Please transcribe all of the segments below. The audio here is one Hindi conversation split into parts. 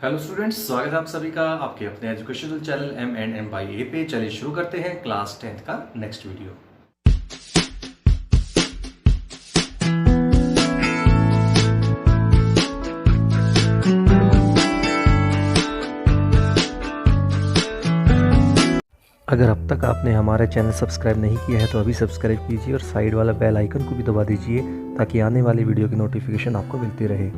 हेलो स्टूडेंट्स, स्वागत है आप सभी का आपके अपने educational channel M&M by A पे। चलिए शुरू करते हैं क्लास 10th का नेक्स्ट वीडियो। अगर अब तक आपने हमारा चैनल सब्सक्राइब नहीं किया है तो अभी सब्सक्राइब कीजिए और साइड वाला बेल आइकन को भी दबा दीजिए ताकि आने वाली वीडियो की नोटिफिकेशन आपको मिलती रहे।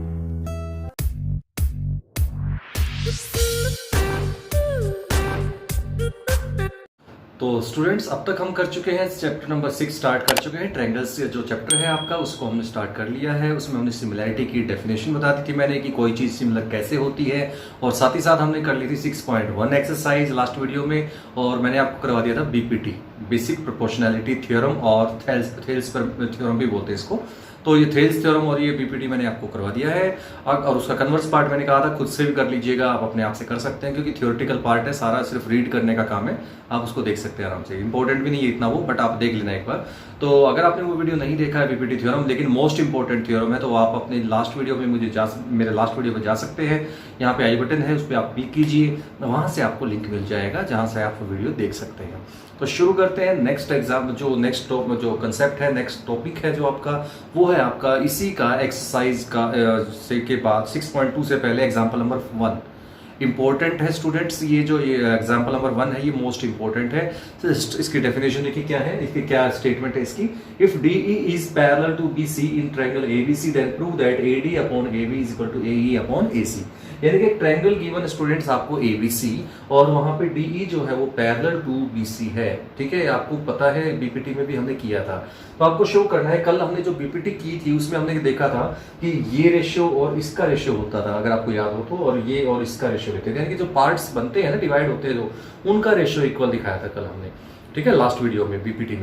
तो स्टूडेंट्स, अब तक हम कर चुके हैं चैप्टर नंबर 6 स्टार्ट कर चुके हैं। ट्रायंगल्स जो चैप्टर है आपका उसको हमने स्टार्ट कर लिया है। उसमें हमने सिमिलैरिटी की डेफिनेशन बता दी थी मैंने कि कोई चीज़ सिमिलर कैसे होती है, और साथ ही साथ हमने कर ली थी 6.1 एक्सरसाइज लास्ट वीडियो में, और मैंने आपको करवा दिया था BPT बेसिक प्रोपोर्शनैलिटी थ्योरम, और थेल्स थ्योरम भी बोलते हैं इसको। तो ये थेल्स थ्योरम और ये BPT मैंने आपको करवा दिया है, और उसका कन्वर्स पार्ट मैंने कहा था खुद से भी कर लीजिएगा, आप अपने आप से कर सकते हैं क्योंकि थ्योरेटिकल पार्ट है, सारा सिर्फ रीड करने का काम है, आप उसको देख सकते हैं आराम से। इंपॉर्टेंट भी नहीं है इतना वो, बट आप देख लेना एक बार। तो अगर आपने वो वीडियो नहीं देखा है BPT थ्योरम, लेकिन मोस्ट इंपॉर्टेंट थ्योरम है, तो आप अपने लास्ट वीडियो में मेरे लास्ट वीडियो में जा सकते हैं। यहाँ पे आई बटन है, उस पर आप क्लिक कीजिए, वहां से आपको लिंक मिल जाएगा जहां से आप वीडियो देख सकते हैं। तो शुरू करते हैं नेक्स्ट एग्जाम, जो नेक्स्ट जो कंसेप्ट है, नेक्स्ट टॉपिक है जो आपका, वो है आपका इसी का एक्सरसाइज का से के बाद 6.2 से पहले एग्जाम्पल नंबर 1 इंपॉर्टेंट है स्टूडेंट्स। ये जो एग्जाम्पल नंबर 1 है ये मोस्ट इंपॉर्टेंट है। तो इसकी डेफिनेशन देखिए क्या है, इसकी क्या स्टेटमेंट है इसकी। If DE is parallel to BC in triangle ABC then prove that AD upon AB is equal to AE upon AC। यानी कि ट्रायंगल गिवन स्टूडेंट्स आपको ABC, और वहां पे DE जो है वो पैरेलल टू BC है। ठीक है, आपको पता है BPT में भी हमने किया था, तो आपको शो करना है। कल हमने जो BPT की थी उसमें हमने देखा था कि ये रेशियो और इसका रेशियो होता था, अगर आपको याद हो तो, और ये और इसका रेशियो लेते थे, यानी कि जो पार्ट्स बनते हैं ना, डिवाइड होते हैं जो, उनका रेशियो इक्वल दिखाया था कल हमने। ठीक है, लास्ट वीडियो में BPT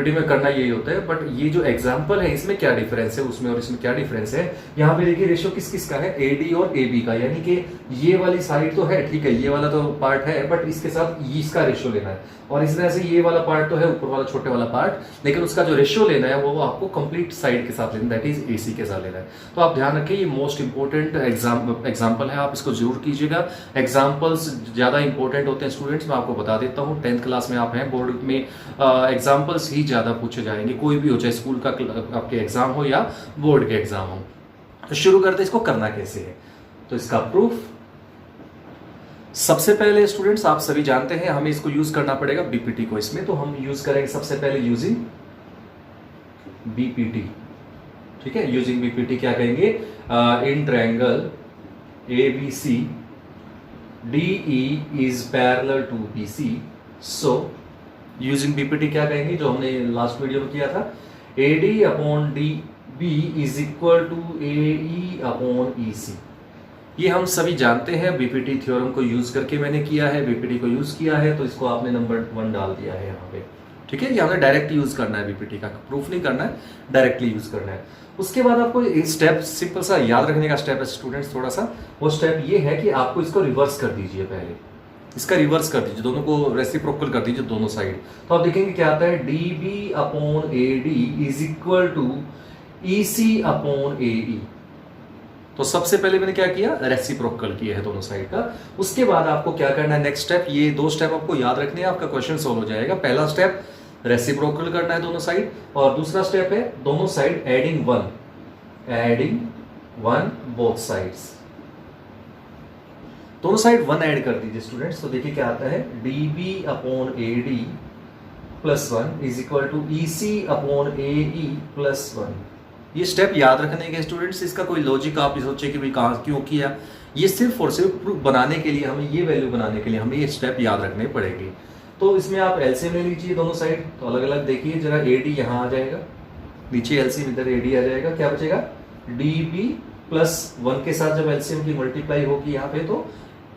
में करना यही होता है। बट ये जो एग्जांपल है इसमें क्या डिफरेंस है, उसमें और इसमें क्या डिफरेंस है। यहाँ पे देखिए रेशियो किस किस का है, AD और AB का, यानी कि ये वाली साइड तो है, ठीक है, ये वाला तो पार्ट है, बट इसके साथ इसका रेशियो लेना है, और इस तरह से ये वाला पार्ट तो है, ऊपर वाला छोटे वाला पार्ट, लेकिन उसका जो रेशियो लेना है वो आपको कंप्लीट साइड के साथ लेना है, दैट इज AC के साथ लेना है। तो आप ध्यान रखिए, ये मोस्ट इंपोर्टेंट एग्जाम्पल है, आप इसको जरूर कीजिएगा। एग्जाम्पल्स ज्यादा इंपॉर्टेंट होते हैं स्टूडेंट्स, मैं आपको बता देता हूँ। 10th क्लास में आप हैं, बोर्ड में एग्जाम्पल्स ही ज्यादा पूछे जाएंगे, कोई भी हो, चाहे स्कूल का आपके एग्जाम हो या बोर्ड के एग्जाम हो। तो शुरू करते हैं, इसको करना कैसे है। तो इसका प्रूफ सबसे पहले स्टूडेंट्स आप सभी जानते हैं हमें इसको यूज करना पड़ेगा BPT को इसमें, तो हम यूज करेंगे सबसे पहले यूजिंग BPT। ठीक है, यूजिंग BPT क्या कहेंगे, in triangle ABC DE is parallel to BC, so using BPT क्या कहेंगे, जो हमने लास्ट वीडियो में किया था, AD upon DB is equal to AE upon EC। ये हम सभी जानते हैं, BPT थ्योरम को यूज करके मैंने किया है, BPT को यूज किया है, तो इसको आपने नंबर 1 डाल दिया है यहाँ पे। ठीक है, ये हमें डायरेक्ट यूज करना है, BPT का प्रूफ नहीं करना है, डायरेक्टली यूज करना है। उसके बाद आपको एक स्टेप सिंपल सा याद रखने का स्टेप है स्टूडेंट्स, थोड़ा सा वो स्टेप ये है कि आपको इसको रिवर्स कर दीजिए, पहले इसका रिवर्स कर दीजिए, दोनों को रेसिप्रोकल कर दीजिए दोनों साइड। तो आप देखेंगे क्या आता है, DB upon AD is equal to EC upon AE। तो सबसे पहले मैंने क्या किया, रेसिप्रोकल किया है दोनों साइड का। उसके बाद आपको क्या करना है, नेक्स्ट स्टेप, ये 2 स्टेप आपको याद रखने हैं, आपका क्वेश्चन सॉल्व हो जाएगा। पहला स्टेप रेसिप्रोकल करना है दोनों साइड, और दूसरा स्टेप है दोनों side adding one both sides. दोनों साइड 1 ऐड कर दीजिए स्टूडेंट्स। तो देखिए क्या आता है, DB upon AD plus 1 is equal to EC upon AE plus 1। ये स्टेप याद रखने के स्टूडेंट्स, इसका कोई लॉजिक आप सोचे कि भाई कहाँ क्यों किया, ये सिर्फ और सिर्फ प्रूफ बनाने के लिए, हमें ये वैल्यू बनाने के लिए हमें ये स्टेप याद रखने पड़ेंगे। तो इसमें आप LCM ले लीजिए दोनों साइड, तो अलग अलग देखिए जरा, AD यहाँ आ जाएगा, नीचे LCM इधर AD आ जाएगा, क्या बचेगा, DB प्लस 1 के साथ जब LCM की मल्टीप्लाई होगी यहाँ पे तो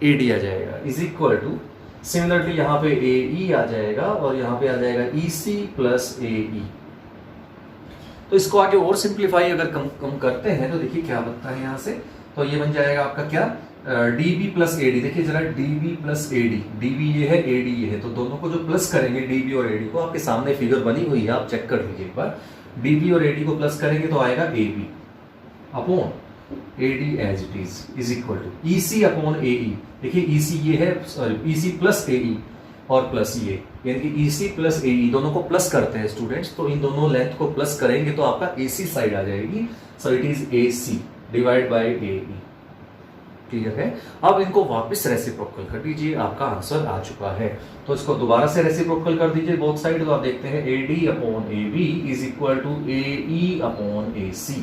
AD आ जाएगा, इज इक्वल टू सिमिलरली यहाँ पे AE आ जाएगा, और यहाँ पे आ जाएगा EC प्लस AE। तो इसको आगे और सिंप्लीफाई अगर कम करते हैं तो देखिए क्या बनता है यहाँ से, तो ये बन जाएगा आपका क्या, DB प्लस AD। देखिए जरा, DB प्लस AD, DB ये है, AD ये है, तो दोनों को जो प्लस करेंगे DB और AD को, आपके सामने फिगर बनी हुई है, आप चेक कर लीजिए एक बार। DB और AD को प्लस करेंगे तो आएगा AB upon, AD as it is equal to EC upon AE। देखिए EC ये है, सॉरी EC प्लस AE और प्लस ये, यानी कि EC प्लस AE दोनों को प्लस करते हैं स्टूडेंट्स, तो इन दोनों लेंथ को प्लस करेंगे तो आपका AC साइड आ जाएगी। So it is AC divide by AE। Clear है? अब इनको वापस रेसिप्रोकल कर दीजिए, आपका आंसर आ चुका है। तो इसको दोबारा से रेसिप्रोकल कर दीजिए बोथ साइड, तो आप देखते हैं AD upon AB is equal to AE upon AC।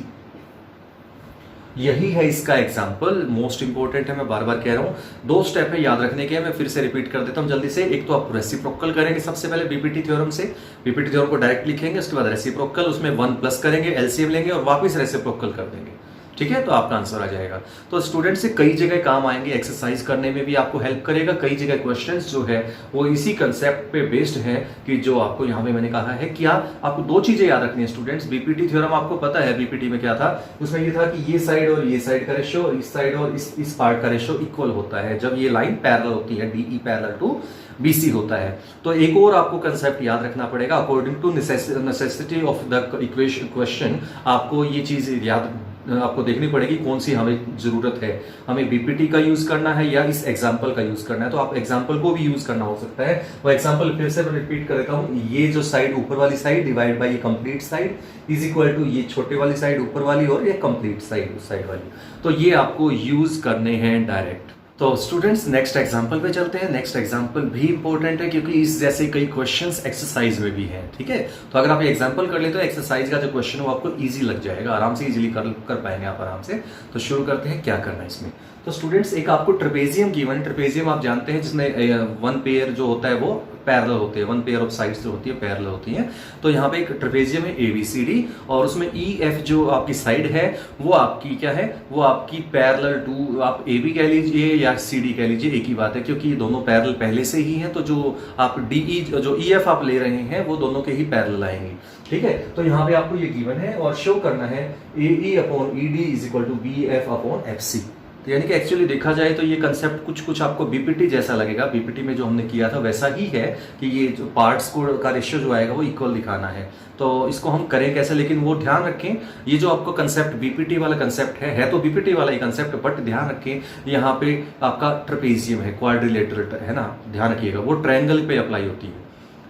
यही है इसका एग्जाम्पल, मोस्ट इंपॉर्टेंट है, मैं बार बार कह रहा हूं। 2 स्टेप है याद रखने के, मैं फिर से रिपीट कर देता हूं जल्दी से। एक तो आप रेसिप्रोकल करेंगे सबसे पहले बीपीटी थ्योरम से, बीपीटी थ्योरम को डायरेक्ट लिखेंगे, उसके बाद रेसिप्रोकल, उसमें 1 प्लस करेंगे, एलसीएम लेंगे और वापस रेसिप्रोकल कर देंगे। ठीक है, तो आपका आंसर आ जाएगा। तो स्टूडेंट से कई जगह काम आएंगे, एक्सरसाइज करने में भी आपको हेल्प करेगा, कई जगह क्वेश्चंस जो है वो इसी कंसेप्ट पे बेस्ड है कि जो आपको यहाँ पे मैंने कहा है। क्या आपको 2 चीजें याद रखनी है स्टूडेंट्स। बीपीटी थ्योरम आपको पता है बीपीटी में क्या था, उसमें ये था कि ये साइड और ये साइड का रेशियो, इस साइड और इस पार्ट का रेशियो इक्वल होता है जब ये लाइन पैरेलल होती है, DE पैरेलल टू BC होता है। तो एक और आपको कंसेप्ट याद रखना पड़ेगा, according to necessity of the question आपको ये चीज याद आपको देखनी पड़ेगी कौन सी हमें जरूरत है, हमें बीपीटी का यूज करना है या इस एग्जाम्पल का यूज करना है। तो आप एग्जाम्पल को भी यूज करना हो सकता है। वो एग्जाम्पल फिर से रिपीट कर देता हूं, ये जो साइड ऊपर वाली साइड डिवाइड बाय ये complete side is equal to ये छोटे वाली साइड ऊपर वाली और ये कंप्लीट साइड उस साइड वाली। तो ये आपको यूज करने हैं डायरेक्ट। तो स्टूडेंट्स नेक्स्ट एग्जांपल पे चलते हैं। नेक्स्ट एग्जांपल भी इंपॉर्टेंट है क्योंकि इस जैसे कई क्वेश्चंस एक्सरसाइज में भी हैं। ठीक है, तो अगर आप ये एग्जांपल कर ले तो एक्सरसाइज का जो क्वेश्चन है वो आपको इजी लग जाएगा, आराम से इजीली कर पाएंगे आप आराम से। तो शुरू करते हैं, क्या करना है इसमें। तो स्टूडेंट्स एक आपको ट्रेपेजियम गिवन है, ट्रेपेजियम आप जानते हैं जिसमें 1 पेयर जो होता है वो पैरेलल होते हैं, 1 पेयर ऑफ साइड्स जो होती है पैरेलल होती है। तो यहाँ पे एक ट्रेपेजियम है ABCD और उसमें EF जो आपकी साइड है वो आपकी क्या है, वो आपकी पैरेलल टू, आप AB कह लीजिए या CD कह लीजिए, एक ही बात है क्योंकि ये दोनों पैरेलल पहले से ही हैं। तो जो आप DE जो EF आप ले रहे हैं वो दोनों के ही पैरेलल आएंगे। ठीक है, तो यहाँ पे आपको ये गिवन है और शो करना है AE upon ED is equal to BF upon FC। तो यानी कि एक्चुअली देखा जाए तो ये कंसेप्ट कुछ आपको बीपीटी जैसा लगेगा, बीपीटी में जो हमने किया था वैसा ही है कि ये जो पार्ट्स को का रेशियो जो आएगा वो इक्वल दिखाना है। तो इसको हम करें कैसे, लेकिन वो ध्यान रखें ये जो आपको कंसेप्ट बीपीटी वाला कंसेप्ट है तो बीपीटी वाला ही कंसेप्ट, बट ध्यान रखें यहाँ पे आपका ट्रेपेजियम है, क्वाड्रिलेटरल है ना, ध्यान रखिएगा वो ट्रायंगल पे अप्लाई होती है।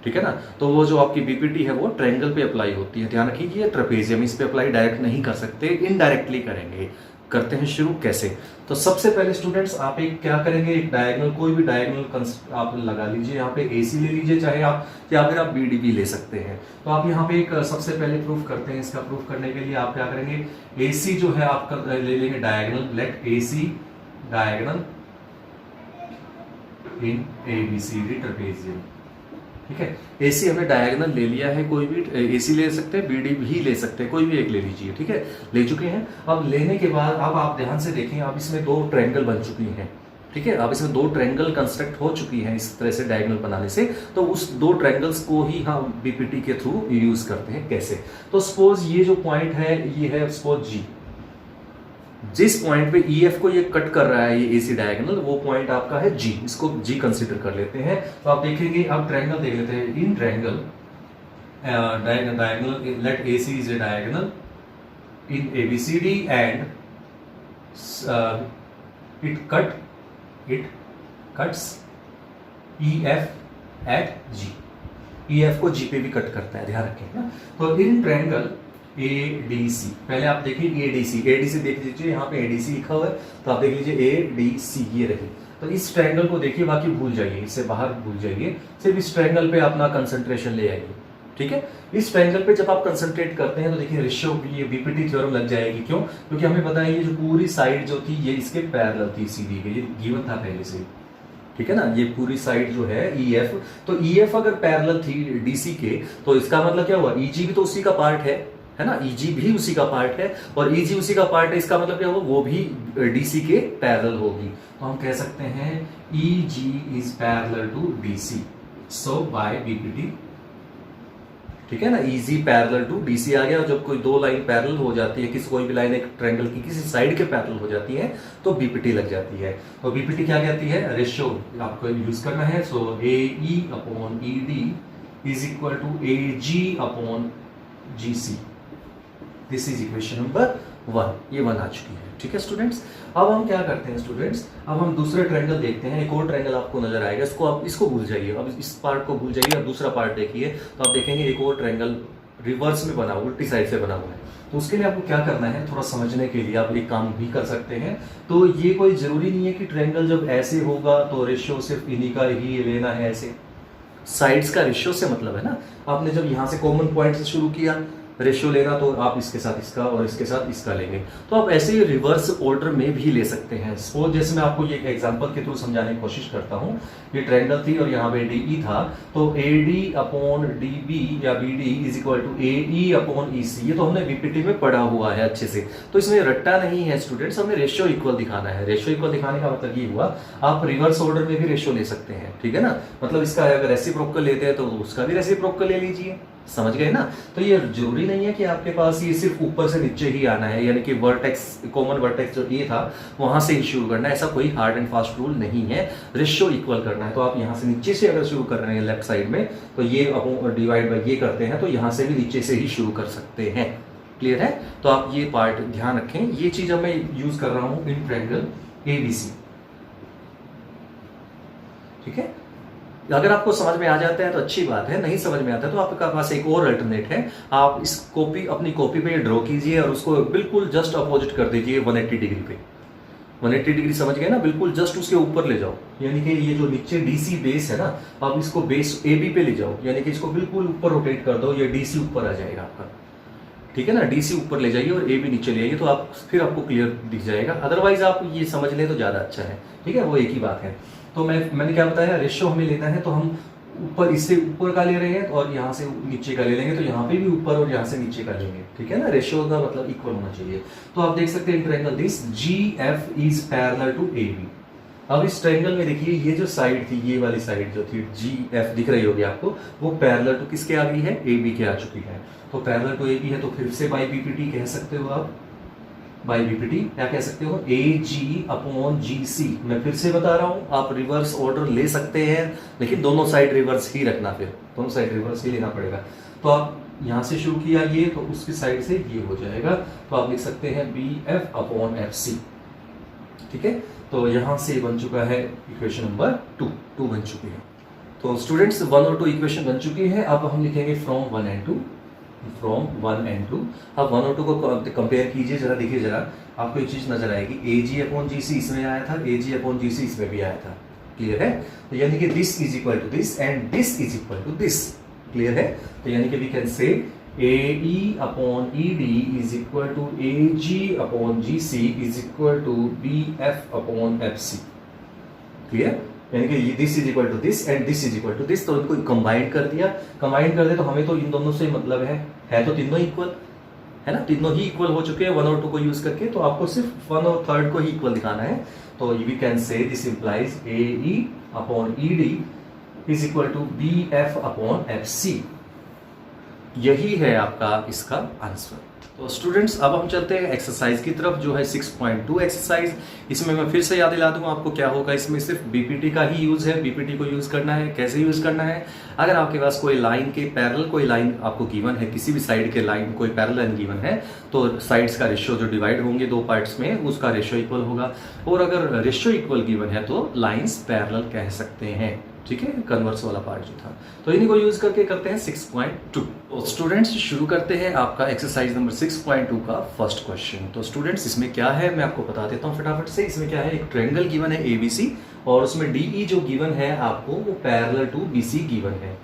ठीक है ना, तो वो जो आपकी बीपीटी है वो ट्रायंगल पे अप्लाई होती है, ध्यान रखिए ये ट्रेपेजियम, इस पे अप्लाई डायरेक्ट नहीं कर सकते, इनडायरेक्टली करेंगे। करते हैं शुरू कैसे। तो सबसे पहले स्टूडेंट्स आप एक क्या करेंगे, एक डायगोनल, कोई भी डायगोनल आप लगा लीजिए, यहाँ पे AC ले लीजिए चाहे आप, या फिर आप BD भी ले सकते हैं। तो आप यहाँ पे एक सबसे पहले प्रूफ करते हैं। इसका प्रूफ करने के लिए आप क्या करेंगे, AC जो है आपका ले लेंगे diagonal, let AC diagonal in ABCD trapezium. ठीक है, AC हमने डायगोनल ले लिया है, कोई भी AC ले सकते हैं, BD भी ले सकते हैं, कोई भी एक ले लीजिए। ठीक है, ले चुके हैं। अब लेने के बाद अब आप ध्यान से देखें, अब इसमें 2 ट्रायंगल बन चुकी हैं। ठीक है, अब इसमें 2 ट्रायंगल कंस्ट्रक्ट हो चुकी हैं इस तरह से डायगोनल बनाने से। तो उस 2 ट्रायंगल्स को ही हम बीपीटी के थ्रू यूज करते हैं। कैसे, तो सपोज ये जो पॉइंट है ये है सपोज G, जिस पॉइंट पे EF को ये कट कर रहा है ये AC डायगोनल, वो पॉइंट आपका है G, इसको G कंसीडर कर लेते हैं। तो आप देखेंगे, अब ट्रायंगल देख लेते हैं, in triangle diagonal let AC is a diagonal in ABCD and it cuts EF at G, EF को G पे भी कट करता है, ध्यान रखें ना। तो इन ट्रायंगल ADC, पहले आप देखिए ADC देख लीजिए, यहाँ पे ADC लिखा हुआ है, तो आप देख लीजिए ADC ये रही। तो इस ट्रायंगल को देखिए, बाकी भूल जाइए, इससे बाहर भूल जाइए, सिर्फ इस ट्रायंगल पे अपना कंसंट्रेशन ले आइए। ठीक है, इस ट्रायंगल पे जब आप कंसंट्रेट करते हैं तो देखिए रेशियो, ये बीपीटी थ्योरम लग जाएगी। क्यों, क्योंकि हमें पता है ये जो पूरी साइड जो थी ये इसके पैरेलल थी, सीधी के, ये गिवन था पहले से। ठीक है ना, ये पूरी साइड जो है EF, तो EF अगर पैरेलल थी DC के, तो इसका मतलब क्या हुआ, EG भी तो उसी का पार्ट है ना, EG भी उसी का पार्ट है, और EG उसी का पार्ट है, इसका मतलब क्या हुआ, वो भी DC के पैरेलल होगी। तो हम कह सकते हैं EG is parallel to DC, so by BPT. ठीक है ना, EG पैरेलल टू DC आ गया। जब कोई 2 लाइन पैरेलल हो जाती है, किसी कोई भी लाइन एक ट्रायंगल की किसी साइड के पैरेलल हो जाती है तो बीपीटी लग जाती है। तो बीपीटी क्या कहती है, रेशियो आपको यूज करना है। So AE upon ED is equal to AG upon GC। This is equation number 1, ये 1 आ चुकी है। ठीक है स्टूडेंट्स, अब हम क्या करते हैं स्टूडेंट्स, अब हम दूसरा ट्रायंगल देखते हैं। एक और ट्रायंगल आपको नजर आएगा, इसको आप इसको भूल जाइए, अब इस पार्ट को भूल जाइए और दूसरा पार्ट देखिए, तो आप देखेंगे एक और ट्रायंगल रिवर्स में बना हुआ, उल्टी साइड से बना हुआ है। तो उसके लिए आपको क्या करना है, थोड़ा समझने के लिए आप एक काम भी कर सकते हैं। तो ये कोई जरूरी नहीं है कि ट्रायंगल जब ऐसे होगा तो रेशियो सिर्फ इन्हीं का ही लेना है, ऐसे साइड्स का रेशियो से मतलब है ना। आपने जब यहाँ से कॉमन पॉइंट से शुरू किया रेशियो लेना, तो आप इसके साथ इसका और इसके साथ इसका लेंगे। तो आप ऐसे ही रिवर्स ऑर्डर में भी ले सकते हैं। सपोज जैसे मैं आपको ये एग्जांपल के थ्रू समझाने की कोशिश करता हूँ, ये ट्रायंगल थी और यहाँ पे DE था, तो AD अपॉन DB या BD is equal to AE upon EC। ये तो हमने BPT में पढ़ा हुआ है अच्छे से, तो इसमें रट्टा नहीं है स्टूडेंट्स, हमें रेशियो इक्वल दिखाना है। रेशियो इक्वल दिखाने का मतलब ये हुआ, आप रिवर्स ऑर्डर में भी रेशियो ले सकते हैं, ठीक है ना। मतलब इसका अगर रेसिप्रोकल लेते हैं तो उसका भी रेसिप्रोकल ले लीजिए, समझ गए ना। तो ये जरूरी नहीं है कि आपके पास ये सिर्फ ऊपर से नीचे ही आना है, यानी कि वर्टेक्स, कॉमन वर्टेक्स जो ये था वहां से ही शुरू करना है, ऐसा कोई हार्ड एंड फास्ट रूल नहीं है। रेशियो इक्वल करना है, तो आप यहाँ से नीचे से अगर शुरू कर रहे हैं लेफ्ट साइड में, तो ये डिवाइड बाय ये करते हैं, तो यहाँ से भी नीचे से ही शुरू कर सकते हैं। क्लियर है, तो आप ये पार्ट ध्यान रखें। ये चीज अब मैं यूज कर रहा हूं इन ट्रायंगल ABC, ठीक है। अगर आपको समझ में आ जाता है तो अच्छी बात है, नहीं समझ में आता है तो आपके पास एक और अल्टरनेट है। आप इस कॉपी, अपनी कॉपी पे ड्रॉ कीजिए और उसको बिल्कुल जस्ट अपोजिट कर दीजिए 180 डिग्री पे। 180 डिग्री समझ गए ना, बिल्कुल जस्ट उसके ऊपर ले जाओ, यानी कि ये जो नीचे DC बेस है ना, आप इसको बेस AB पे ले जाओ, यानी कि इसको बिल्कुल ऊपर रोटेट कर दो, ये DC ऊपर आ जाएगा आपका, ठीक है ना। DC ऊपर ले जाइए और AB नीचे ले आइए, तो आप फिर आपको क्लियर दिख जाएगा। अदरवाइज आप ये समझ लें तो ज्यादा अच्छा है, ठीक है, वो एक ही बात है। तो मैंने क्या बताया, रेशियो हमें लेना है, तो हम ऊपर, इससे ऊपर का ले रहे हैं और यहाँ से नीचे का ले लेंगे, तो यहाँ पे भी ऊपर और यहाँ से नीचे का लेंगे, ठीक है ना। रेशियो का मतलब इक्वल होना चाहिए। तो आप देख सकते हैं triangle this GF is parallel to AB। अब इस ट्रायंगल में देखिए, ये जो साइड थी, ये वाली साइड जो थी GF दिख रही होगी आपको, वो पैरेलल टू किसके आ गई है, AB के आ चुकी है। तो पैरेलल टू AB है, तो फिर से बाई BPT कह सकते हो आप, बाई BPT क्या कह सकते हो, AG अपॉन GC। मैं फिर से बता रहा हूं, आप रिवर्स ऑर्डर ले सकते हैं, लेकिन दोनों साइड रिवर्स ही रखना, फिर दोनों साइड रिवर्स ही लेना पड़ेगा। तो आप यहां से शुरू किया ये, तो उसकी साइड से ये हो जाएगा, तो आप लिख सकते हैं BF अपॉन FC, ठीक है। तो यहां से बन चुका है इक्वेशन नंबर 2 बन चुकी है। तो स्टूडेंट्स 1 और 2 इक्वेशन बन चुकी है। अब हम लिखेंगे फ्रॉम 1 एंड 2। अब 1 और 2 को कंपेयर कीजिए जरा, देखिए जरा, आपको एक चीज नजर आएगी, AG अपॉन GC इसमें आया था, AG अपॉन GC इसमें भी आया था। क्लियर है, तो यानी कि this is equal to this and this is equal to this. Clear है, तो यानी कि we can say AE upon ED is equal to AG upon GC is equal to BF upon FC। Clear, यानी कि this is equal to this and this is equal to this, तो इनको कंबाइन कर दिया। कंबाइन कर दे तो हमें तो इन दोनों से मतलब है तो तीनों इक्वल है ना, तीनों ही इक्वल हो चुके हैं 1 और 2 को यूज करके। तो आपको सिर्फ 1 और 3 को ही इक्वल दिखाना है। तो we can say this implies AE upon ED is equal to BF upon FC। यही है आपका इसका आंसर। तो स्टूडेंट्स अब हम चलते हैं एक्सरसाइज की तरफ, जो है 6.2 एक्सरसाइज। इसमें मैं फिर से याद दिला दूं आपको क्या होगा, इसमें सिर्फ BPT का ही यूज है। BPT को यूज करना है, कैसे यूज करना है, अगर आपके पास कोई लाइन के पैरेलल कोई लाइन आपको गिवन है, किसी भी साइड के लाइन कोई पैरेलल लाइन गिवन है, तो साइड्स का रेशियो जो डिवाइड होंगे 2 पार्ट्स में, उसका रेशियो इक्वल होगा। और अगर रेशियो इक्वल गिवन है तो लाइन्स पैरेलल कह सकते हैं, ठीक है, कन्वर्स वाला पार्ट जो था। तो इन्हीं को यूज करके करते हैं 6.2। तो स्टूडेंट्स शुरू करते हैं आपका एक्सरसाइज नंबर 6.2 का फर्स्ट क्वेश्चन। तो स्टूडेंट्स इसमें क्या है मैं आपको बता देता हूँ फटाफट से। इसमें क्या है, एक ट्रायंगल गिवन है ABC और उसमें DE जो गिवन है आपको वो पैरेलल टू BC गिवन है,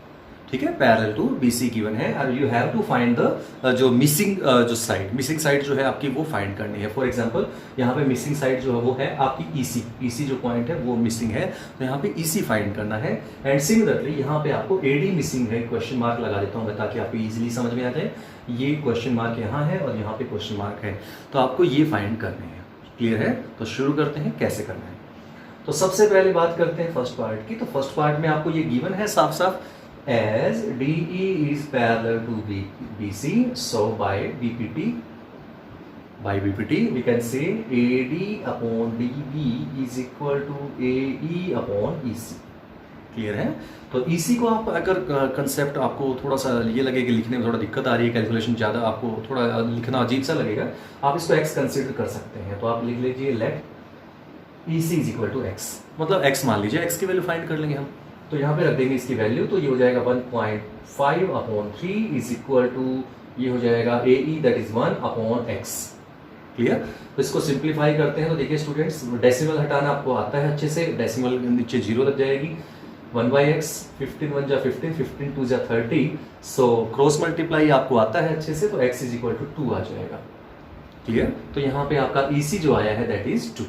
ठीक है, पैरेलल टू BC गिवन है। और you have to find the जो मिसिंग जो साइड, मिसिंग साइड जो है आपकी वो फाइंड करनी है। फॉर एग्जांपल यहाँ पे मिसिंग साइड जो है वो है आपकी EC जो पॉइंट है वो मिसिंग है, तो यहाँ पे EC फाइंड करना है। एंड सिमिलरली यहाँ पे आपको AD मिसिंग है, क्वेश्चन मार्क लगा देता हूँ ताकि आपको इजीली समझ में आ जाए। ये क्वेश्चन मार्क यहाँ है और यहाँ पे क्वेश्चन मार्क है, तो आपको ये फाइंड करने हैं। क्लियर है, तो शुरू करते हैं कैसे करना है। तो सबसे पहले बात करते हैं फर्स्ट पार्ट की। तो फर्स्ट पार्ट में आपको ये गिवन है साफ साफ, as DE is parallel to BC, so by BPT we can say AD upon DB is equal to AE upon EC। Clear है? तो इसी को आप अगर कंसेप्ट आपको थोड़ा सा ये लगे कि लिखने में थोड़ा दिक्कत आ रही है, कैलकुलेशन ज़्यादा आपको थोड़ा लिखना अजीब सा लगेगा, आप इसको x कंसिडर कर सकते हैं। तो आप लिख लीजिए let EC is equal to x, मतलब x मान लीजिए, x की वैल्यू फाइंड कर लेंगे हम। तो यहाँ पे रख देंगे इसकी वैल्यू, तो ये हो जाएगा 1.5/3 इज इक्वल टू, ये हो जाएगा AE that is 1/x। Clear? तो इसको सिंप्लीफाई करते हैं तो देखिए स्टूडेंट्स, डेसिमल हटाना आपको आता है अच्छे से, डेसिमल नीचे 0 लग जाएगी। 1/x, 15 1 जा 15, 15 2 जा 30, सो क्रॉस मल्टीप्लाई आपको आता है अच्छे से, तो x इज इक्वल टू 2 आ जाएगा। क्लियर? तो यहाँ पे आपका EC जो आया है दैट इज 2।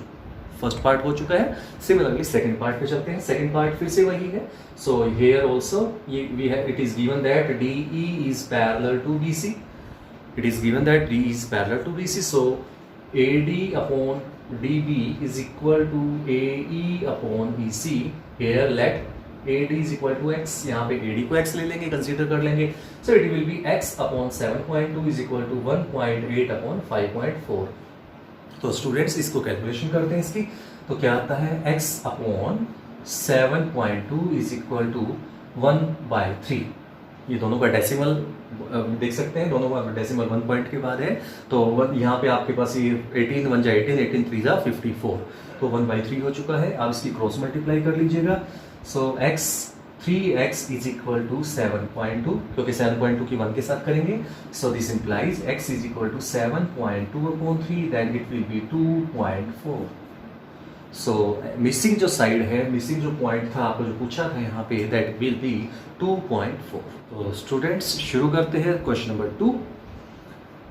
फर्स्ट पार्ट हो चुका है। सिमिलरली सेकंड पार्ट पे चलते हैं। सेकंड पार्ट फिर से वही है। So here also we have, it is given that DE is parallel to BC। It is given that D is parallel to BC, so AD upon DB is equal to AE upon EC. Here let AD is equal to x. यहाँ पे AD को x ले लेंगे, कंसीडर कर लेंगे. So it will be x upon 7.2 is equal to 1.8 upon 5.4. तो स्टूडेंट्स इसको कैलकुलेशन करते हैं इसकी, तो क्या आता है x upon 7.2 is equal to 1/3। ये दोनों का डेसिमल देख सकते हैं, दोनों का डेसिमल 1 पॉइंट के बाद है, तो यहाँ पे आपके पास ये 18 1 जा 18, 18 3 जा 54, तो 1/3 हो चुका है। आप इसकी क्रॉस मल्टीप्लाई कर लीजिएगा। सो 3x इज इक्वल टू 7.2, क्योंकि 7.2 की 1 के साथ करेंगे, so this implies x is equal to 7.2/3, then it will be 2.4। So missing जो साइड है, मिसिंग जो पॉइंट था आपको जो पूछा था यहाँ पे, दैट विल बी 2.4। तो स्टूडेंट्स शुरू करते हैं क्वेश्चन नंबर 2।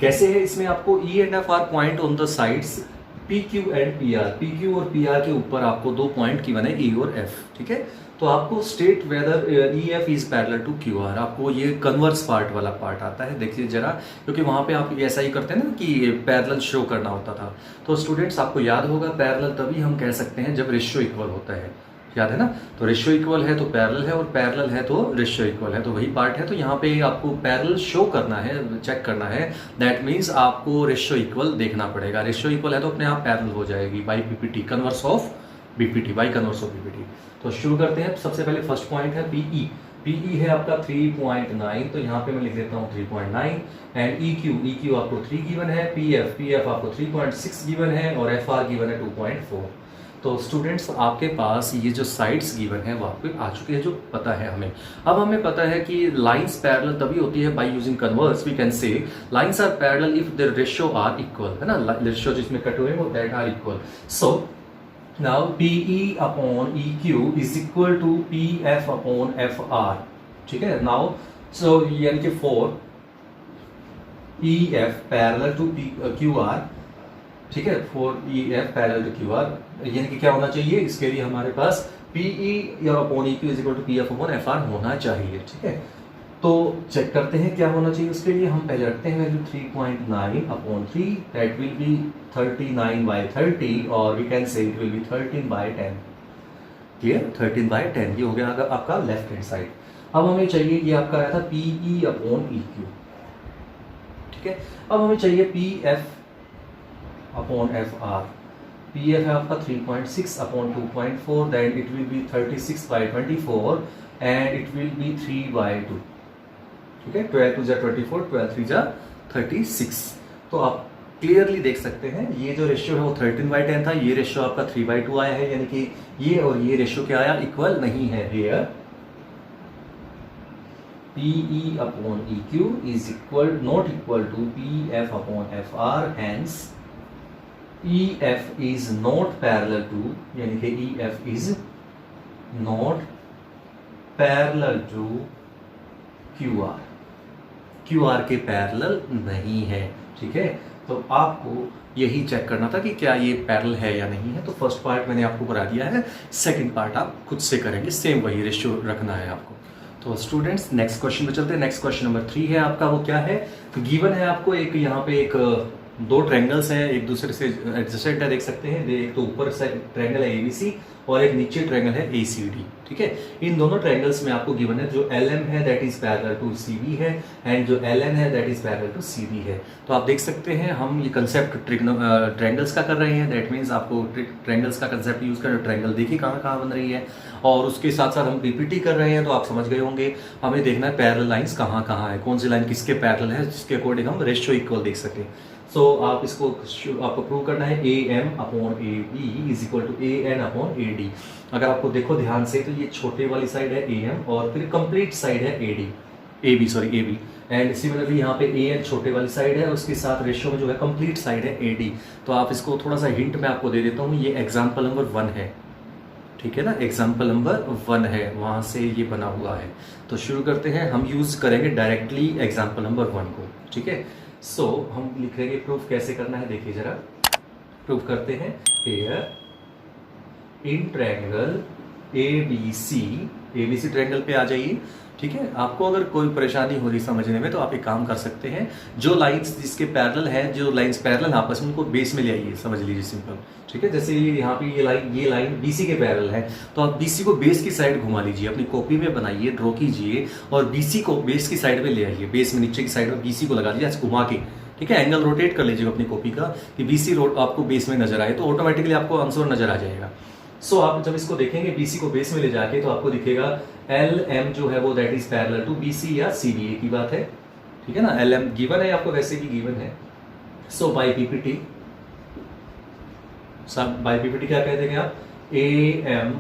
कैसे है, इसमें आपको E and F are point on the sides PQ and PR। PQ और PR के ऊपर आपको 2 पॉइंट गिवन है E और F, ठीक है। तो आपको state whether EF is parallel to QR, आपको ये कन्वर्स पार्ट वाला पार्ट आता है, देखिए जरा, क्योंकि वहाँ पे आप ऐसा ही करते हैं ना कि पैरेलल शो करना होता था। तो स्टूडेंट्स आपको याद होगा, पैरेलल तभी हम कह सकते हैं जब रेशियो इक्वल होता है, याद है ना। तो रेशियो इक्वल है तो पैरेलल है, और पैरेलल है तो रेशियो इक्वल है, तो वही पार्ट है। तो यहाँ पे आपको पैरेलल शो करना है, चेक करना है, दैट मीन्स आपको रेशियो इक्वल देखना पड़ेगा। रेशियो इक्वल है तो अपने आप पैरेलल हो जाएगी by BPT, converse of BPT, by converse of BPT। तो शुरू करते हैं। सबसे पहले फर्स्ट पॉइंट है PE है आपका 3.9, तो यहाँ पे मैं लिख देता हूँ 3.9, एंड EQ आपको 3 गिवन है, PF आपको 3.6 गिवन है, और FR गिवन है 2.4। तो स्टूडेंट्स आपके पास ये जो साइड्स गिवन है वो आपको आ चुके हैं, जो पता है हमें। अब हमें पता है कि लाइंस पैरेलल तभी होती है by using converse. We can say lines are parallel if their ratio are equal, है ना, रेशियो जिसमें कट हुए वो that are equal. So now PE upon EQ is equal to PF upon FR, ठीक है। नाउ सो यानी कि 4 EF पैरेलल टू QR, ठीक है, 4EF पैरेलल टू QR, यानी कि क्या होना चाहिए, इसके लिए हमारे पास PE या upon EQ is equal to PF upon FR होना चाहिए, ठीक है। तो चेक करते हैं क्या होना चाहिए उसके लिए। हम पहले रखते हैं वैल्यू 3.9/3, दैट विल बी 39/30, और we can say it will be 13/10। Clear? 13/10 ये हो गया आपका लेफ्ट हैंड साइड। अब हमें चाहिए, ये आपका आया था PE अपॉन EQ, ठीक है। अब हमें चाहिए PF अपॉन FR। PF है आपका 3.6/2.4, then it will be 36/24, and it will be 3/2, ठीक है। 12 2 जा 24, 12 3 जा 36। तो आप क्लियरली देख सकते हैं ये जो रेशियो है वो 13/10 था, ये रेशियो आपका 3/2 आया है, यानी कि ये और ये रेशियो क्या आया, इक्वल नहीं है। Here PE upon EQ is equal not equal to PF upon FR, hence EF is not parallel to, यानी कि EF is not parallel to QR, QR के पैरेलल नहीं है, ठीक है। तो आपको यही चेक करना था कि क्या ये पैरेलल है या नहीं है। तो फर्स्ट पार्ट मैंने आपको करा दिया है, सेकंड पार्ट आप खुद से करेंगे, सेम वही रेशियो रखना है आपको। तो स्टूडेंट्स नेक्स्ट क्वेश्चन पे चलते हैं। नेक्स्ट क्वेश्चन नंबर 3 है आपका, वो क्या है, गिवन है आपको एक यहाँ पे एक दो ट्रायंगल्स हैं एक दूसरे से एडजेसेंट है, देख सकते हैं। एक तो ऊपर ट्रायंगल है एबीसी और एक नीचे ट्रायंगल है एसीडी, ठीक है। इन दोनों ट्रायंगल्स में आपको गिवन है जो LM है that is parallel to CB है एंड जो LN है that is parallel to CB है। तो आप देख सकते हैं हम ये कंसेप्ट ट्रायंगल्स का कर रहे हैं, दैट मीन्स आपको ट्रायंगल्स का कंसेप्ट यूज कर ट्रायंगल देखिए कहाँ कहाँ बन रही है, और उसके साथ साथ हम PPT कर रहे हैं। तो आप समझ गए होंगे हमें देखना है पैरेलल लाइंस कहाँ कहाँ है, कौन सी लाइन किसके पैरेलल है, जिसके अकॉर्डिंग हम रेशियो इक्वल देख सकें। सो आप इसको आपको प्रूव करना है AM/AB is equal to AN/AD। अगर आपको देखो ध्यान से तो ये छोटे वाली साइड है AM और फिर कंप्लीट साइड है AB एंड सिमिलरली यहाँ पे AN छोटे वाली साइड है, उसके साथ रेशियो में जो है कंप्लीट साइड है AD। तो आप इसको थोड़ा सा हिंट मैं आपको दे देता हूँ, ये एग्जाम्पल नंबर 1 है, ठीक है ना, एग्जाम्पल नंबर 1 है, वहाँ से ये बना हुआ है। तो शुरू करते हैं, हम यूज करेंगे डायरेक्टली एग्जाम्पल नंबर 1 को, ठीक है। सो हम लिखेंगे प्रूफ कैसे करना है, देखिए जरा प्रूफ करते हैं। Here in triangle ABC triangle पे आ जाइए, ठीक है। आपको अगर कोई परेशानी हो रही समझने में तो आप एक काम कर सकते हैं, जो लाइंस जिसके पैरेलल हैं, जो लाइंस पैरेलल आपस में उनको बेस में ले आइए, समझ लीजिए सिंपल, ठीक है। जैसे ये यहाँ पे ये लाइन BC के पैरेलल है, तो आप BC को बेस की साइड घुमा लीजिए, अपनी कॉपी में बनाइए, ड्रॉ कीजिए और BC को बेस की साइड में ले आइए, बेस में नीचे की साइड में BC को लगा लीजिए ऐसे घुमा के, ठीक है। एंगल रोटेट कर लीजिएगा अपनी कॉपी का कि BC आपको बेस में नजर आए, तो ऑटोमेटिकली आपको आंसर नजर आ जाएगा। सो आप जब इसको देखेंगे BC को बेस में ले जाके, तो आपको दिखेगा LM जो है वो that is parallel to BC या CB, की बात है, ठीक है ना। LM गिवन है आपको, वैसे भी गिवन है। सो बाय PPT क्या कह देंगे आप, AM/,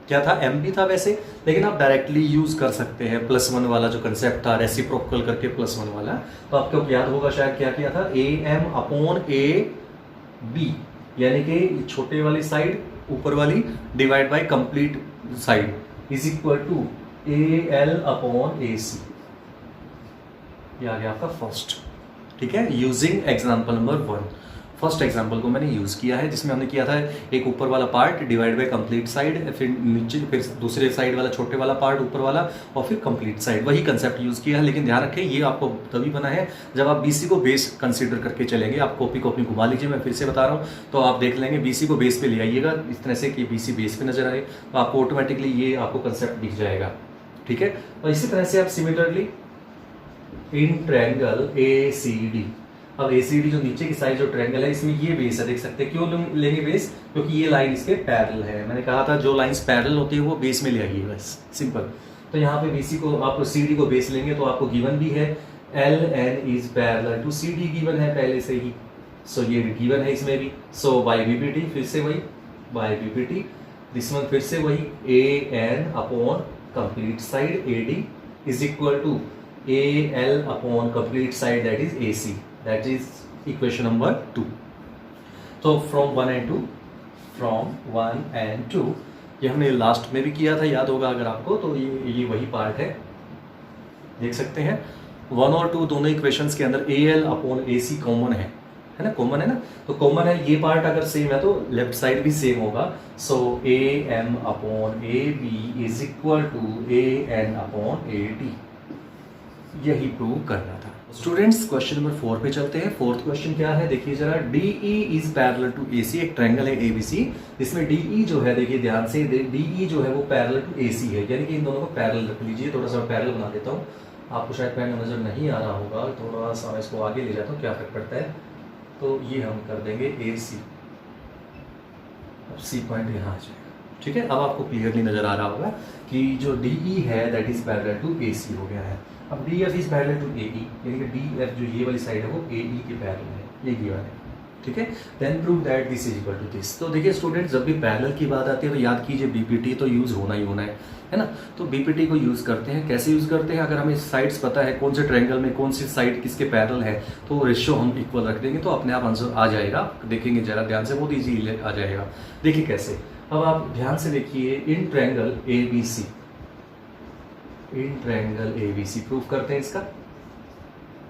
क्या था, MB था वैसे, लेकिन आप डायरेक्टली यूज कर सकते हैं +1 वाला जो कंसेप्ट था, रेसिप्रोकल करके +1 वाला। तो आपको याद होगा शायद क्या किया था, AM/AB, यानी कि छोटे वाली साइड ऊपर वाली divide by complete side is equal to AL/AC। ये आ गया आपका फर्स्ट, ठीक है, using example number 1। First example को मैंने यूज किया है, जिसमें हमने किया था एक ऊपर वाला part divide by complete side, फिर नीचे, फिर दूसरे साइड वाला छोटे वाला पार्ट ऊपर वाला, और फिर कंप्लीट साइड, वही कंसेप्ट यूज किया है। लेकिन ध्यान रखें ये आपको तभी बना है जब आप BC को बेस कंसीडर करके चलेंगे। आप कॉपी घुमा लीजिए, मैं फिर से बता रहा हूँ, तो आप देख लेंगे BC को बेस पे ले आइएगा इस तरह से कि BC बेस पे नजर आए, तो आपको ऑटोमेटिकली ये आपको कंसेप्ट दिख जाएगा, ठीक है। और इसी तरह से आप सिमिलरली इन ट्रायंगल ACD, अब ACD जो नीचे की साइड जो ट्रायंगल है, इसमें ये बेस है, देख सकते हैं। क्यों लेंगे बेस, क्योंकि ये लाइन इसके पैरेलल है। मैंने कहा था जो लाइंस पैरेलल होती है वो बेस में ले आइए, बस सिंपल। तो यहाँ पे BC को आप CD को बेस लेंगे, तो आपको गिवन भी है LN is parallel to CD, given है पहले से ही, सो ये गिवन है इसमें भी। सो बाय PPT, फिर से वही बाय PPT, दिस वन फिर से वही AN/ complete side AD is equal to AL/ complete side that is AC, that is equation number 2। तो from 1 and 2 ये हमने लास्ट में भी किया था, याद होगा अगर आपको, तो ये वही पार्ट है, देख सकते हैं। 1 और 2 दोनों इक्वेशंस के अंदर AL/AC कॉमन है ना, कॉमन है ना। तो कॉमन है, ये पार्ट अगर सेम है तो लेफ्ट साइड भी सेम होगा। सो AM/AB is equal to AN/AD, यही प्रूव करना था। स्टूडेंट्स क्वेश्चन नंबर 4 पे चलते हैं। फोर्थ क्वेश्चन क्या है, देखिए जरा, DE is parallel to AC, एक ट्रायंगल है ABC, इसमें DE जो है, देखिए ध्यान से, DE जो है वो पैरेलल टू AC है, यानी कि इन दोनों को पैरेलल रख लीजिए। थोड़ा सा पैरेलल बना देता हूँ, आपको शायद पैन नजर नहीं आ रहा होगा, थोड़ा सा इसको आगे ले जाता हूँ, क्या फर्क पड़ता है। तो ये हम कर देंगे AC, अब C पॉइंट यहाँ आ जाएगा, ठीक है। अब आपको क्लियरली नजर आ रहा होगा कि जो DE है that is parallel to AC हो गया है। अब DF is parallel to AE, यानी कि DF जो ये वाली साइड है वो AE के पैरेलल है, ये गिवन है, ठीक है। Then prove that this is equal to this. तो देखिए स्टूडेंट, जब भी पैरेलल की बात आती है तो याद कीजिए BPT तो यूज होना ही होना है ना। तो BPT को यूज करते हैं, कैसे यूज करते हैं, अगर हमें साइड्स पता है कौन से ट्रायंगल में कौन सी साइड किसके पैरेलल है, तो रेशियो हम इक्वल रख देंगे, तो अपने आप आंसर आ जाएगा। देखेंगे जरा ध्यान से, बहुत ईजी आ जाएगा। देखिए कैसे, अब आप ध्यान से देखिए, इन ट्रायंगल ABC, इन ट्रायंगल ABC प्रूफ करते हैं इसका।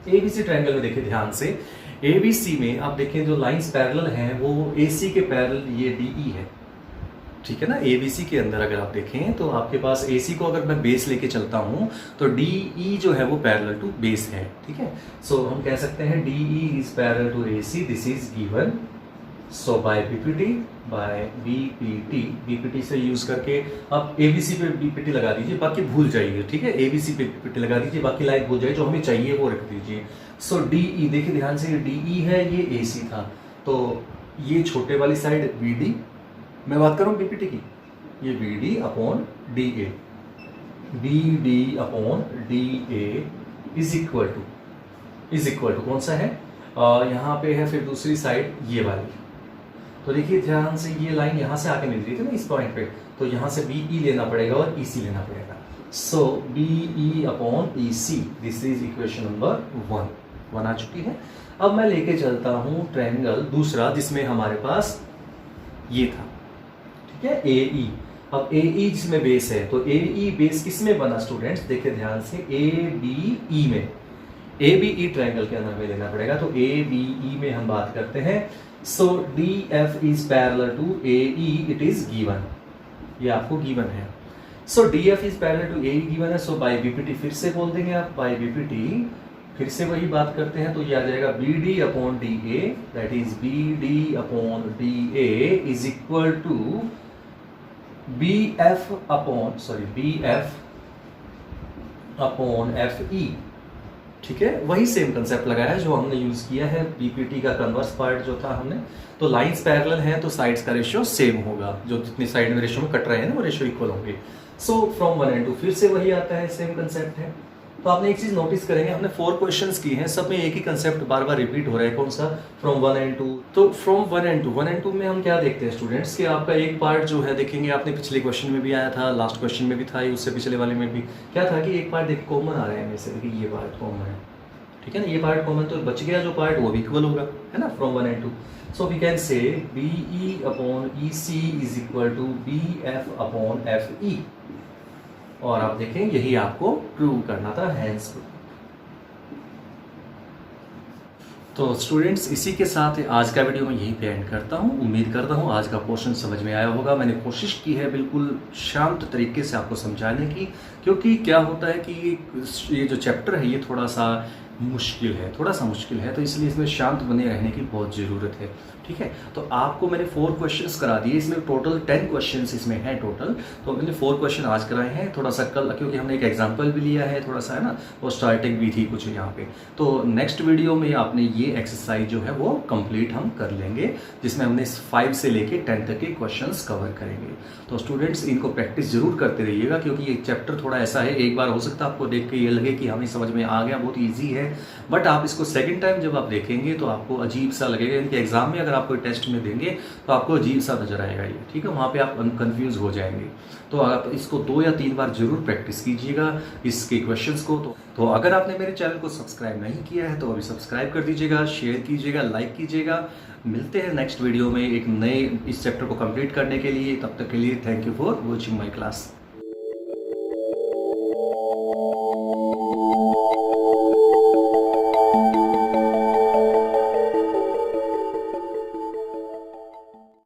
ABC ट्रायंगल में देखिए ध्यान से, ABC में आप देखें जो लाइंस पैरेलल हैं वो AC के पैरेलल ये DE है, ठीक है ना। ABC के अंदर अगर आप देखें तो आपके पास AC को अगर मैं बेस लेके चलता हूँ तो DE जो है वो पैरेलल टू बेस है, ठीक है। सो हम कह सकते हैं DE is parallel to AC, this is given. So by BPT से यूज करके आप ABC पे BPT लगा दीजिए, बाकी भूल जाइए, ठीक है। ABC पे BPT लगा दीजिए, बाकी लाइन भूल जाइए, जो हमें चाहिए वो रख दीजिए। सो DE देखिए ध्यान से, ये DE है, ये AC था, तो ये छोटे वाली साइड BD, मैं बात कर रहा हूँ BPT की, ये BD upon DA, BD upon DA is equal to कौन सा है, यहाँ पे है फिर दूसरी साइड ये वाली। तो देखिए ध्यान से, ये लाइन यहाँ से आके मिल रही थी ना इस पॉइंट पे, तो यहाँ से BE लेना पड़ेगा और EC लेना पड़ेगा। सो BE upon EC, this is equation number 1 आ चुकी है। अब मैं लेके चलता हूँ ट्रायंगल दूसरा, जिसमें हमारे पास ये था, ठीक है, AE। अब AE जिसमें बेस है, तो AE बेस किसमें बना स्टूडेंट्स, देखिए ध्यान से, ABE में, ABE ट्रायंगल के अंदर में लेना पड़ेगा। तो ABE में हम बात करते हैं। So DF is parallel to AE, it is given, ये आपको गिवन है। So DF is parallel to AE given है। सो बाय BPT फिर से बोल देंगे आप, बाय BPT फिर से वही बात करते हैं, तो ये आ जाएगा BD upon DA, that is BD upon DA is equal to BF upon FE, ठीक है। वही सेम कंसेप्ट लगाया जो हमने यूज किया है BPT का कन्वर्स पार्ट जो था हमने। तो लाइंस पैरेलल हैं तो साइड्स का रेशियो सेम होगा, जो जितनी साइड में रेशियो में कट रहे हैं ना वो रेशियो इक्वल होंगे। सो फ्रॉम 1 and 2 फिर से वही आता है, सेम कंसेप्ट है। तो आपने एक चीज नोटिस करेंगे, हमने 4 क्वेश्चंस की हैं, सब में एक ही कंसेप्ट बार बार रिपीट हो रहा है, कौन सा, फ्रॉम 1 and 2। तो फ्रॉम 1 and 2 में हम क्या देखते हैं स्टूडेंट्स, कि आपका एक पार्ट जो है देखेंगे, आपने पिछले क्वेश्चन में भी आया था, लास्ट क्वेश्चन में भी था, उससे पिछले वाले में भी क्या था कि एक पार्ट देखिए कॉमन आ रहा है, जैसे देखिए ये पार्ट कॉमन है, ठीक है ना, ये पार्ट कॉमन, तो बच गया जो पार्ट वो भी इक्वल होगा, है ना, from 1 and 2। So we can say BE upon EC is equal to BF upon FE, और आप देखें यही आपको प्रूव करना था, हैंस। तो स्टूडेंट्स इसी के साथ आज का वीडियो मैं यहीं पे एंड करता हूँ। उम्मीद करता हूँ आज का पोर्शन समझ में आया होगा। मैंने कोशिश की है बिल्कुल शांत तरीके से आपको समझाने की, क्योंकि क्या होता है कि ये जो चैप्टर है ये थोड़ा सा मुश्किल है, तो इसलिए इसमें शांत बने रहने की बहुत ज़रूरत है, ठीक है। तो आपको मैंने 4 क्वेश्चंस करा दिए, इसमें टोटल 10 क्वेश्चंस इसमें हैं टोटल। तो मैंने 4 क्वेश्चन आज कराए हैं, थोड़ा सा कल, क्योंकि हमने एक एग्जांपल भी लिया है थोड़ा सा, है ना, और स्टार्टिंग भी थी कुछ यहाँ पे। तो नेक्स्ट वीडियो में आपने ये एक्सरसाइज जो है वो कंप्लीट हम कर लेंगे, जिसमें हमने 5 से लेके 10 तक के क्वेश्चंस कवर करेंगे। तो स्टूडेंट्स इनको प्रैक्टिस जरूर करते रहिएगा, क्योंकि ये चैप्टर थोड़ा ऐसा है, एक बार हो सकता है आपको देख के ये लगे कि हमें समझ में आ गया, बहुत ईजी है, बट आप इसको सेकेंड टाइम जब आप देखेंगे तो आपको अजीब सा लगेगा। इनके एग्जाम में अगर आप कोई टेस्ट में देंगे तो आपको अजीब सा नजर आएगा ये, ठीक है, वहाँ पे आप कंफ्यूज हो जाएंगे। तो आप इसको 2 या 3 बार जरूर प्रैक्टिस कीजिएगा इसके क्वेश्चंस को। तो अगर आपने मेरे चैनल को सब्सक्राइब नहीं किया है तो अभी सब्सक्राइब कर दीजिएगा, शेयर कीजिएगा, लाइक कीजिएगा। मिलते हैं नेक्स्ट वीडियो में एक नए इस चैप्टर को कंप्लीट करने के लिए। तब तक के लिए thank you for watching my class.